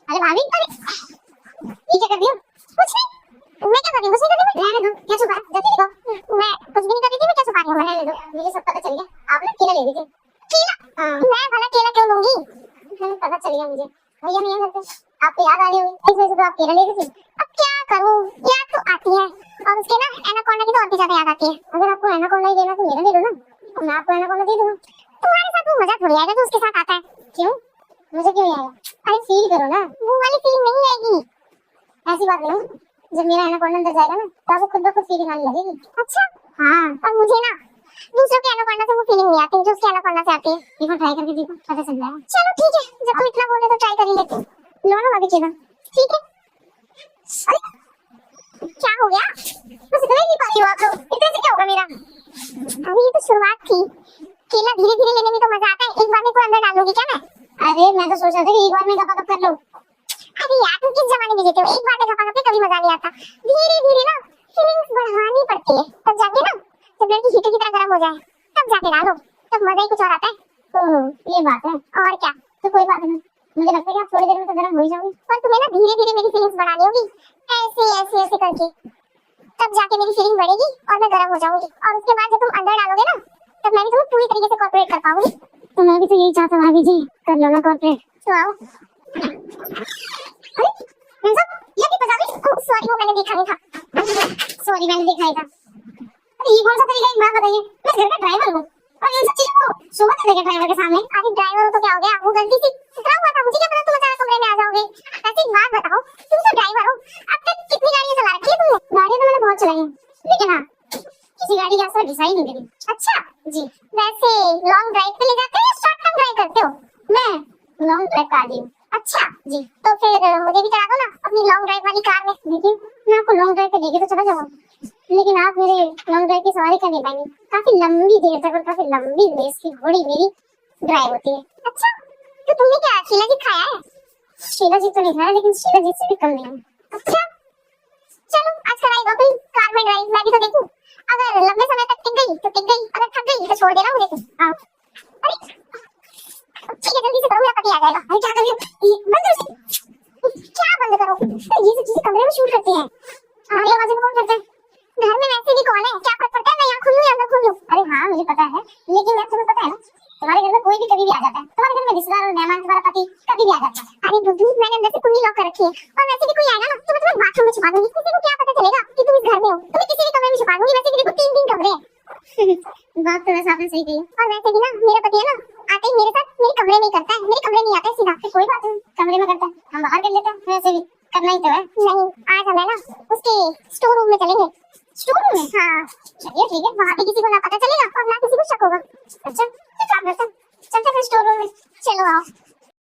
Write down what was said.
अरे भाभी ये क्या कर रही हो? कुछ नहीं। मैं क्या कर रही हूँ? कुछ नहीं कर रही। रहने दो। क्या छुपा? जल्दी देखो। मैं कुछ भी नहीं कर रही थी। मैं क्या छुपा रही हूँ? रहने दो। मुझे सब पता चल गया। आपने केला ले ली थी। केला? मैं भला केला क्यों लूंगी? पता चल गया मुझे। भैया नहीं है घर पे। आपको याद आ रही होगी। इस वजह से तो आप केला ले रही थी। अब क्या करूँ? याद तो आती है और उसके ना एनाकोंडा की तो और भी ज्यादा याद आती है। अगर आपको एनाकोंडा ही देना तो मेरा दे दो ना। मैं आपको एनाकोंडा दे दूंगा। तुम्हारे साथ वो मजा थोड़ी आएगा जो उसके साथ आता है। क्यों? मुझे क्यों नहीं आएगा? अरे फील करो ना। वो वाली फीलिंग नहीं आएगी। ऐसी बात नहीं। जब मेरा एनाकोंडा अंदर जाएगा ना तो आपको खुद ब खुद फीलिंग आने लगेगी। अच्छा हाँ। और मुझे ना दूसरों के एनाकोंडा से वो फीलिंग नहीं आती जो उसके एनाकोंडा से आती है। देखो ट्राई करके देखो पता चल जाएगा। चलो ठीक है जब तू इतना बोले तो ट्राई कर ही लेते। लो ना भाभी केला। ठीक है। अरे क्या हो गया? बस इतना ही पाई हो आप लोग। इतने से क्या होगा मेरा? अभी ये तो शुरुआत थी। केला धीरे धीरे लेने में तो मजा आता है। एक बार में को अंदर डाल लोगी क्या मैं? अरे मैं तो सोच रहा था कि एक बार में गपा गप कर लो। अरे यार तुम किस जमाने में जीते हो? एक बार में गपा गप कभी मजा नहीं आता। धीरे धीरे ना फीलिंग्स बढ़ानी पड़ती है। तब जाके ना जब लड़की हीटर की तरह गर्म हो जाए तब जाके डालो। तब मजा ही कुछ और आता है। ये बात है। और क्या? तो कोई बात नहीं। मुझे लगता है कि आप थोड़ी देर में तो गर्म हो ही जाओगे। पर तुम्हें ना धीरे धीरे मेरी फीलिंग्स बढ़ानी होगी। ऐसे ऐसे ऐसे करके तब जाके मेरी फीलिंग बढ़ेगी और मैं गर्म हो जाऊंगी। और उसके बाद जब तुम अंदर डालोगे ना तब मैं भी तुम्हें पूरी तरीके से कॉर्पोरेट कर पाऊंगी। तो मैं भी तो यही चाहता हूँ भाभी जी। कर लो ना कॉर्पोरेट। तो आओ। अरे ये भी पता नहीं। सॉरी वो मैंने देखा नहीं था। सॉरी मैंने देखा ही था। अरे ये कौन सा तरीका है? एक बात बताइए। मैं घर का ड्राइवर हूँ और ये सब चीज़ को शोभा देगा ड्राइवर के सामने। अरे ड्राइवर हो तो क्या हो गया? वो गलती से उतरा हुआ था। मुझे क्या पता तुम अचानक कमरे में आ जाओगे। ऐसे एक बात बताओ तुम तो ड्राइवर हो। अब तक कितनी गाड़ियाँ चला रखी है तुमने? गाड़ियाँ तो मैंने बहुत चलाई हैं लेकिन हाँ किसी गाड़ी का असर डिसाइड नहीं करी। अच्छा जी। वैसे लॉन्ग ड्राइव पे ले जाते हो या शॉर्ट टर्म ड्राइव करते हो? मैं लॉन्ग ड्राइव कर रही हूँ। अच्छा जी। तो फिर मुझे भी चला दो ना अपनी लॉन्ग ड्राइव वाली कार में। देखिए मैं आपको लॉन्ग ड्राइव पे लेके तो चला जाऊंगा लेकिन आप मेरे लॉन्ग ड्राइव की सवारी कर नहीं पाएंगे। काफी लंबी देर तक और काफी लंबी रेस की घोड़ी मेरी ड्राइव होती है। अच्छा तो तुमने क्या शीला जीत खाया है? शीला जीत तो नहीं खाया लेकिन शीला जीत से भी कम नहीं। अच्छा चलो आज कराएगा कोई कार में ड्राइव। मैं भी तो देखूं। अगर लंबे समय तक टिक गई तो टिक गई। अगर थक गई तो छोड़ देना मुझे तुम। आओ। अरे ठीक है जल्दी से करो मेरा पति आ जाएगा। अरे क्या कर रही हो? बंद करो। क्या बंद करो? ये सब चीजें कमरे में शूट करते हैं। हमारी आवाजें में कौन करता है? घर में वैसे भी कौन है? क्या फर्क पड़ता है? मैं यहाँ खुल लूं या अंदर खुल लूं? अरे हाँ मुझे पता है लेकिन यार तुम्हें पता है ना तुम्हारे घर में कोई भी कभी भी आ जाता है। तुम्हारे घर में रिश्तेदार और मेहमान तुम्हारा पति कभी भी आ जाता है। अरे बुद्धू मैंने अंदर से कुंडी लॉक कर रखी है और वैसे भी कोई आएगा ना तो मैं तुम्हें बाथरूम में छुपा दूंगी। किसी को क्या पता चलेगा कि तुम इस घर में हो? तुम्हें किसी भी कमरे में छुपा दूंगी। वैसे भी देखो 3 कमरे हैं। बात तो वैसे आपने सही कही। और वैसे भी ना मेरा पति है ना आते ही मेरे साथ मेरे कमरे में ही करता है। मेरे कमरे में आता है सीधा। फिर कोई बात नहीं कमरे में करता है हम बाहर कर लेते हैं। वैसे भी करना ही तो है। नहीं आज हम है ना उसके स्टोर रूम में चलेंगे। स्टोर रूम में? हाँ चलिए ठीक है। वहाँ पे किसी को ना पता चलेगा और ना किसी को शक होगा। अच्छा तो काम करते हैं। चलते हैं स्टोर रूम में। चलो आओ।